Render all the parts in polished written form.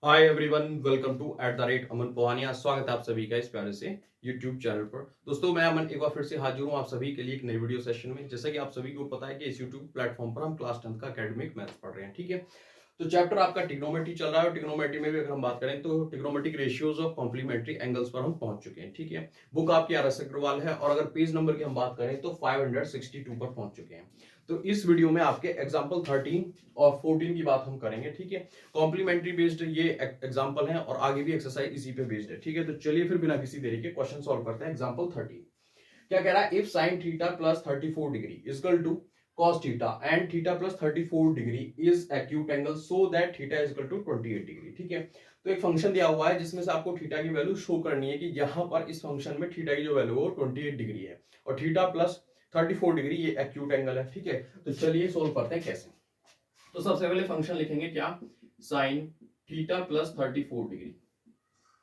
Hi everyone, welcome to @अमन पोहानिया। स्वागत है आप सभी का इस प्यारे से यूट्यूब चैनल पर। दोस्तों, मैं अमन एक बार फिर से हाजिर हूँ आप सभी के लिए एक नई वीडियो सेशन में। जैसा कि आप सभी को पता है कि इस यूट्यूब प्लेटफॉर्म पर हम क्लास 10th का एकेडमिक मैथ्स पढ़ रहे हैं, ठीक है। तो चैप्टर आपका ट्रिग्नोमेट्री चल रहा है और ट्रिग्नोमेट्री में भी अगर हम बात करें तो trigonometric ratios of complementary angles पर हम पहुंच चुके हैं, ठीक है। बुक आपकी RS अग्रवाल है और अगर पेज नंबर की हम बात करें तो 562 पर पहुंच चुके हैं। तो इस वीडियो में आपके एग्जाम्पल 13 और 14 की बात हम करेंगे, ठीक है। कॉम्प्लीमेंट्री बेस्ड ये एग्जाम्पल है और आगे भी एक्सरसाइज इसी पे बेस्ड है, ठीक है। तो चलिए फिर बिना किसी देरी के क्वेश्चन सॉल्व करते हैं। एग्जाम्पल 13 क्या कह रहा है, if sine theta plus 34 degree is equal to cos theta and theta plus 34 degree is acute angle so that theta is equal to 28 degree, ठीक है। तो एक फंक्शन दिया हुआ है जिसमें से आपको थीटा की वैल्यू शो करनी है कि यहाँ पर इस फंक्शन में थीटा की जो वैल्यू है वो 28 डिग्री है और थीटा प्लस 34 डिग्री ये एक्यूट एंगल है, ठीक है। तो चलिए सोल्व करते हैं कैसे। तो सबसे पहले फंक्शन लिखेंगे क्या, साइन थीटा प्लस 34 डिग्री।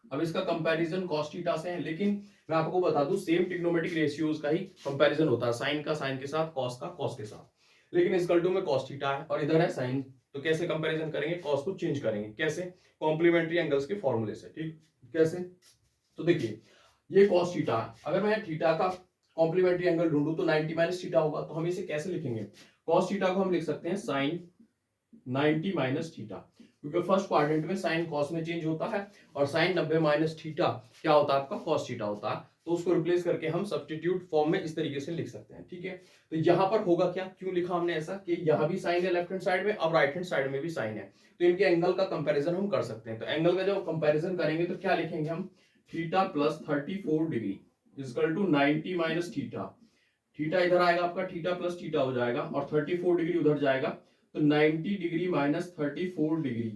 अब इसका कंपैरिजन cos थीटा से है, लेकिन मैं आपको बता दूं सेम ट्रिग्नोमेट्रिक रेशियोज का ही कंपैरिजन होता है, साइन का साइन के साथ, cos का cos के साथ। लेकिन इस टू में cos थीटा है और इधर है साइन, तो कैसे कंपैरिजन करेंगे, cos को चेंज करेंगे कैसे, कॉम्प्लीमेंट्री एंगल्स के फॉर्मूले से, ठीक कैसे। तो देखिए ये cos थीटा है, अगर मैं थीटा का कॉम्प्लीमेंट्री एंगल ढूंढूं तो 90 माइनस थीटा होगा, तो हम इसे कैसे लिखेंगे, cos थीटा को हम लिख सकते हैं साइन 90 माइनस थीटा, क्योंकि फर्स्ट क्वाड्रेंट में साइन कॉस में चेंज होता है और साइन 90 माइनस थीटा क्या होता है आपका कॉस थीटा होता है। तो उसको रिप्लेस करके हम सब्स्टिट्यूट फॉर्म में इस तरीके से लिख सकते हैं, ठीक है। तो यहां पर होगा क्या, क्यों लिखा हमने ऐसा कि यहां भी साइन है लेफ्ट हैंड साइड में, अब राइट हैंड साइड में भी साइन है, तो इनके एंगल का कंपैरिजन हम कर सकते हैं। तो एंगल का जब कंपैरिजन करेंगे तो क्या लिखेंगे हम, theta plus 34 degree is equal to 90 minus theta. Theta इधर आएगा आपका, थीटा प्लस थीटा हो जाएगा और 34 डिग्री उधर जाएगा, तो 90 डिग्री माइनस 34 डिग्री,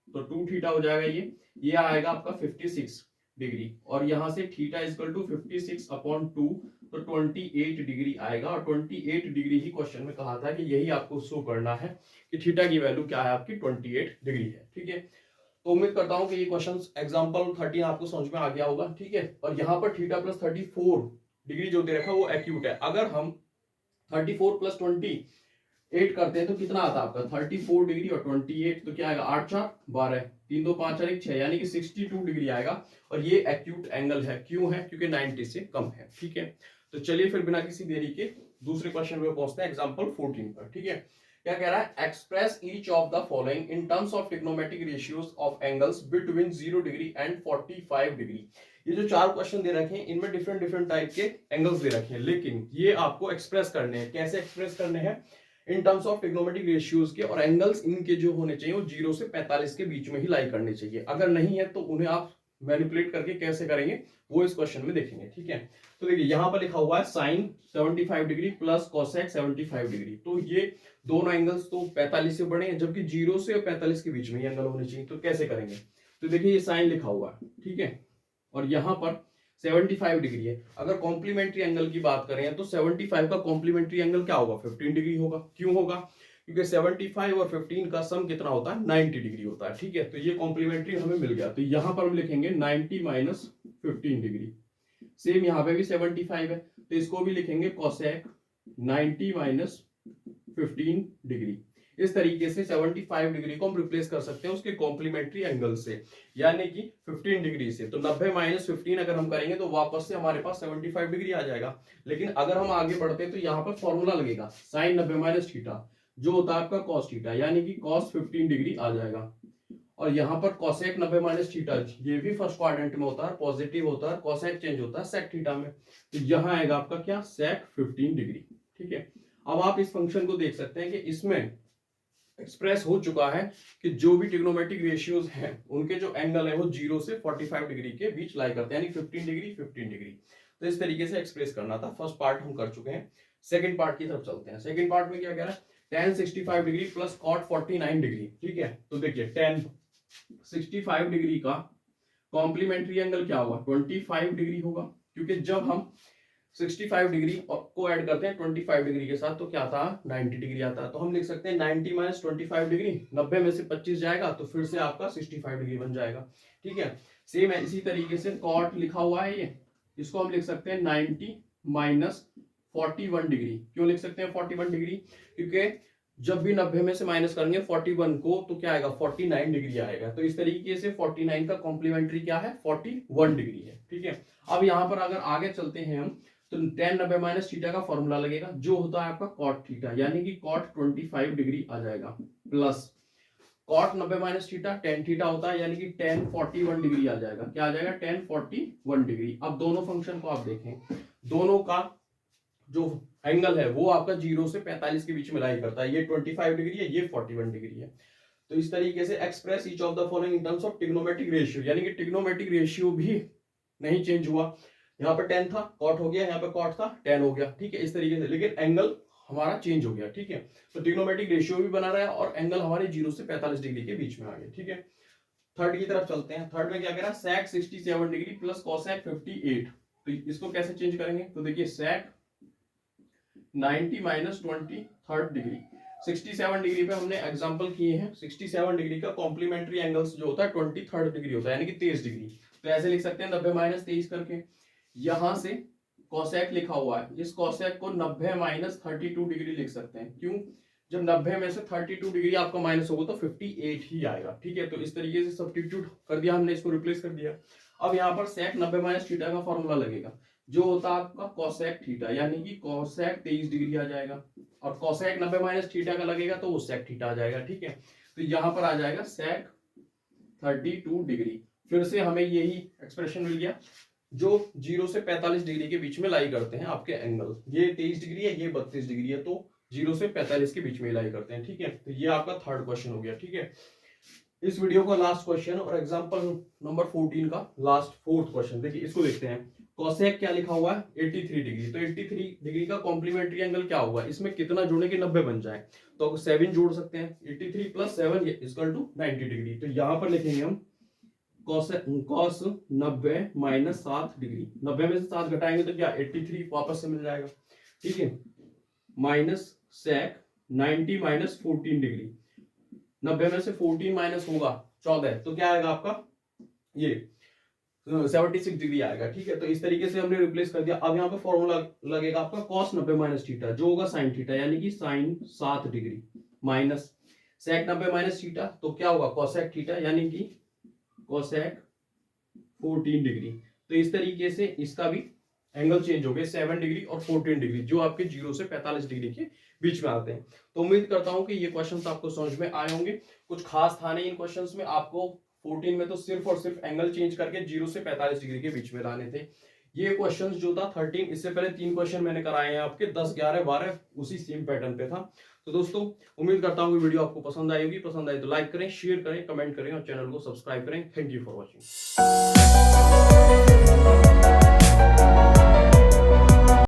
तो 2 थीटा हो जाएगा। ये आएगा आपका 56 डिग्री और यहां से थीटा इजकल टू 56 अपॉन 2, तो 28 डिग्री आएगा। और 28 डिग्री ही क्वेश्चन में कहा था कि यही आपको शो करना है कि थीटा की वैल्यू क्या है आपकी 28 डिग्री है, ठीक है। तो उम्मीद करता हूं कि ये क्वेश्चन एग्जांपल 13 आपको समझ में आ गया होगा, ठीक है। और यहाँ पर थीटा प्लस 34 डिग्री जो दे रखा है वो एक्यूट है। अगर हम 34 प्लस 28 करते हैं तो कितना आता है आपका, 34 डिग्री और 28, तो क्या आएगा 8 4 12, 3 2 5 4 1 6, यानी कि 62 डिग्री आएगा। और ये एक्यूट एंगल है, क्यों है, क्योंकि 90 से कम है, ठीक है। तो चलिए फिर बिना किसी देरी के दूसरे क्वेश्चन पे पहुंचते हैं, एग्जांपल 14 पर, ठीक है। क्या कह रहा है, express each of the following in terms of trigonometric ratios of angles between 0 degree and 45 degree. ये जो चार क्वेश्चन दे रखे हैं इनमें डिफरेंट डिफरेंट टाइप के एंगल्स दे रखे हैं, लेकिन ये आपको एक्सप्रेस करने हैं। कैसे एक्सप्रेस करने हैं, in terms of trigonometric ratios के, और एंगल्स इनके जो होने चाहिए वो 0 से 45 के बीच में ही लाई करने चाहिए। अगर नहीं है तो उन्हें आप मैनिपुलेट करके कैसे करेंगे वो इस क्वेश्चन में देखेंगे, ठीक है। तो देखिए यहां पर लिखा हुआ है sine 75 degree plus cosec 75 degree, तो ये दोनों एंगल्स तो 45 से बड़े हैं, जबकि 0 से 45 के बीच में एंगल होने चाहिए। तो कैसे करेंगे, तो देखिए ये साइन लिखा हुआ है, ठीक है, और यहां पर 75 डिग्री है। अगर कॉम्प्लीमेंट्री एंगल की बात करें तो 75 का कॉम्प्लीमेंट्री एंगल क्या होगा, 15 डिग्री होगा। क्यों होगा, क्योंकि 75 और 15 का सम कितना होता है, 90 डिग्री होता है, ठीक है। तो ये कॉम्प्लीमेंट्री हमें मिल गया, तो यहां पर हम लिखेंगे 90 माइनस 15 डिग्री। सेम यहाँ पे भी 75 है तो इसको भी लिखेंगे कोसेक 90 माइनस 15 डिग्री। इस तरीके से 75 डिग्री को हम रिप्लेस कर सकते हैं उसके कॉम्प्लीमेंट्री एंगल से, यानी कि 15 डिग्री से। तो 90 माइनस 15 अगर हम करेंगे तो वापस से हमारे पास 75 डिग्री आ जाएगा। लेकिन अगर हम आगे बढ़ते हैं तो यहाँ पर फॉर्मूला लगेगा साइन 90 माइनस थीटा, जो होता है आपका कॉस थीटा, यानी कि कॉस 15 डिग्री आ जाएगा। और यहाँ पर कोसेक 90 माइनस थीटा, ये भी फर्स्ट क्वाड्रेंट में होता है, पॉजिटिव होता है, कोसेक चेंज होता है सेक थीटा में, तो यहाँ आएगा आपका क्या, सेक 15 डिग्री, ठीक है। अब आप इस फंक्शन को देख सकते हैं कि इसमें एक्सप्रेस हो चुका है कि जो भी ट्रिग्नोमेट्रिक रेशियोज हैं उनके जो एंगल है वो 0 से 45 डिग्री के बीच लाई करते हैं, यानी 15 डिग्री 15 डिग्री। तो इस तरीके से एक्सप्रेस करना था। फर्स्ट पार्ट हम कर चुके हैं, सेकंड पार्ट की तरफ चलते हैं। सेकंड पार्ट में क्या कह रहा है, tan 65 degree plus cot 49 degree, ठीक है। तो देखिए tan 65 डिग्री का कॉम्प्लीमेंट्री एंगल क्या होगा, 25 डिग्री होगा, क्योंकि जब हम 65 डिग्री को ऐड करते हैं 25 डिग्री के साथ तो क्या आता है, 90 डिग्री आता है। तो हम लिख सकते हैं 90 माइनस 25 डिग्री, 90 में से 25 जाएगा तो फिर से आपका 65 डिग्री बन जाएगा, ठीक है। सेम है इसी तरीके से कॉट लिखा हुआ है ये, इसको हम लिख सकते हैं 90 माइनस 41 डिग्री। क्यों लिख सकते हैं 41 डिग्री, क्योंकि जब भी 90 में से माइनस करेंगे 41 को तो क्या आएगा 49 डिग्री आएगा। तो इस तरीके से 49 का कॉम्प्लीमेंट्री क्या है 41 डिग्री है। ठीक है, अब यहाँ पर अगर आगे चलते हैं हम तो tan 90 माइनस थीटा का फॉर्मूला लगेगा जो होता है आपका cot थीटा, यानी कि cot 25 डिग्री आ जाएगा, plus cot 90 minus theta tan theta होता है यानी कि tan 41 डिग्री आ जाएगा। क्या आ जाएगा tan 41 डिग्री। अब दोनों फंक्शन को आप देखें, दोनों का जो एंगल है वो आपका 0 से 45 के बीच में लाई करता है। ये 25 डिग्री है, ये 41 डिग्री है। तो इस तरीके से express each of the following in terms of trigonometric ratio, यानी कि ट्रिग्नोमेट्रिक रेशियो भी नहीं चेंज हुआ। यहाँ पर tan था cot हो गया, यहाँ पे cot था tan हो गया। ठीक है, इस तरीके से, लेकिन एंगल हमारा चेंज हो गया। ठीक है, तो ट्रिग्नोमेट्रिक रेशियो भी बना रहा है और एंगल हमारे 0 से 45 डिग्री के बीच में आ गए। ठीक है, थर्ड की तरफ चलते हैं। थर्ड में क्या कह रहा है sec 67 डिग्री प्लस cosec 58। तो इसको कैसे चेंज करेंगे, तो देखिए sec 90 माइनस 23 डिग्री, 67 डिग्री पे हमने एग्जांपल किए हैं। 67 डिग्री का कॉम्प्लीमेंट्री एंगल्स जो होता है 23 डिग्री होता है, यानी कि 23 डिग्री। तो ऐसे लिख सकते हैं 90 माइनस 23 करके। यहां से कोसेक लिखा हुआ है, इस कोसेक को 90 माइनस 32 डिग्री लिख सकते हैं। क्यों, जब 90 में से 32 डिग्री आपका माइनस होगा तो 58 ही आएगा। ठीक है, तो इस तरीके से सब्स्टिट्यूट कर दिया हमने, इसको रिप्लेस कर दिया। अब यहाँ पर sec 90 माइनस थीटा का फॉर्मूला लगेगा जो होता है आपका cosec थीटा, यानी कि cosec 23 डिग्री आ जाएगा, और cosec 90 माइनस थीटा का लगेगा तो वो sec थीटा आ जाएगा। ठीक है, तो यहाँ पर आ जाएगा sec 32 डिग्री। फिर से हमें यही एक्सप्रेशन मिल गया जो 0 से 45 डिग्री के बीच में लाई करते हैं आपके एंगल। ये 23 डिग्री है, ये 32 डिग्री है, तो 0 से 45 के बीच में लाई करते हैं। ठीक है, तो ये आपका थर्ड क्वेश्चन हो गया। ठीक है, इस वीडियो का लास्ट क्वेश्चन और एग्जांपल नंबर 14 का लास्ट फोर्थ क्वेश्चन, देखिए इसको देखते हैं। कोसेक क्या लिखा हुआ है 83 डिग्री, तो 83 डिग्री का कॉम्प्लीमेंट्री एंगल क्या होगा, इसमें कितना जोड़े कि 90 बन जाए, तो 7 जोड़ सकते हैं। 83 प्लस 7 इक्वल टू 90 डिग्री। तो यहां पर लिखेंगे हम cos 90 माइनस 7 डिग्री, 90 में से 7 घटाएंगे तो क्या 83 वापस से मिल जाएगा। ठीक है, माइनस sec 90 माइनस 14 डिग्री, 90 में से 14 माइनस होगा 14, तो क्या आएगा आपका ये 76 डिग्री आएगा। ठीक है, तो इस तरीके से हमने रिप्लेस कर दिया। अब यहाँ पे फॉर्मूला लगेगा आपका cos 90 माइनस थीटा जो होगा sin थीटा, यानी कि sin 7 degree, minus sec 90 minus theta तो क्या होगा cosec थीटा, यानी कि cosec 14 डिग्री। तो इस तरीके से इसका भी एंगल चेंज हो गए 7 डिग्री और 14 डिग्री, जो आपके 0 से 45 डिग्री के बीच में आते हैं। तो उम्मीद करता हूं कि ये क्वेश्चंस आपको समझ में आए होंगे। कुछ खास था नहीं इन क्वेश्चंस में, आपको 14 में तो सिर्फ और सिर्फ एंगल चेंज करके 0 से 45 डिग्री के बीच में लाने थे। ये क्वेश्चंस जो था 13, इससे पहले 3 क्वेश्चन मैंने कराए हैं आपके 10, 11, 12 उसी सेम पैटर्न पे था। तो दोस्तों उम्मीद करता हूँ कि वीडियो आपको पसंद आई होगी। पसंद आई तो लाइक करें, शेयर करें, कमेंट करें और चैनल को सब्सक्राइब करें। Thank you for watching.